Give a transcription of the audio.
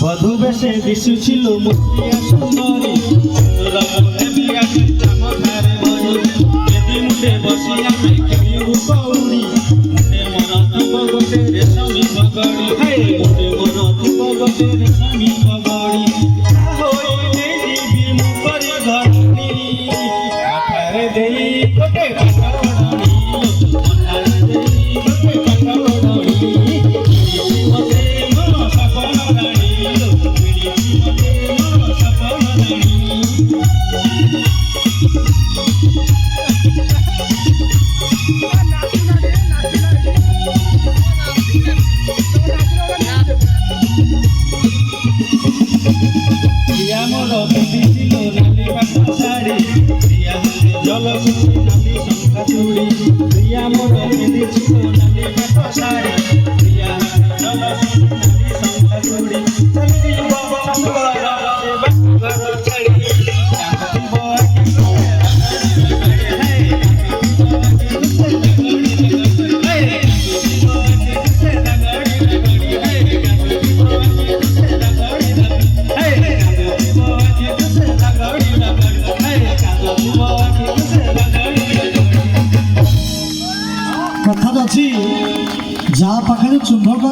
বধূ বেশে দিশু ছিল মুখরিয়া সুন্দরী মুঠে বসিয়া খেলি রূপৌড়ি মুঠে মন ଥିବ ଗୋଟେ ରେଶମୀ ପଗଡ଼ି ମୁଠେ ମନ ଥିବ ଗୋଟେ ରେଶମୀ ପଗଡ଼ି ହୋଇଲେ ଯିବି ମୁଁ ପରି ଘରଣୀ କାଠରେ ଦେଇ ଗୋଟେ କାଠ ଓଢ଼ଣୀ କାଠରେ ଦେଇ ଗୋଟେ କାଠ ଓଢ଼ଣୀ ମତେ ମନ ସପନ ରାଣୀ ମତେ ମନ ସପନ ରାଣୀ ମୋର ପିନ୍ଧିছিল ନାଲି ପାଟ ଶାଢ଼ୀ ପ୍ରିୟା ମୋତେ ଜଲ ଶୁଣି ନାଲି ଶଙ୍ଖା ଚୁଡ଼ି ପ୍ରିୟା ମୋର ପିନ୍ଧିছিল ନାଲି ପାଟ ଶାଢ଼ୀ ପ୍ରିୟା ଜଲ ଶୁଣି ନାଲି ଶଙ୍ଖା ଚୁଡ଼ି ଚାଲିଯିବ ଘର ଛାଡ଼ି କାନ୍ଦିବ କଥା ଅଛି ଯାହା ପାଖରେ ଚୁମ୍ବକ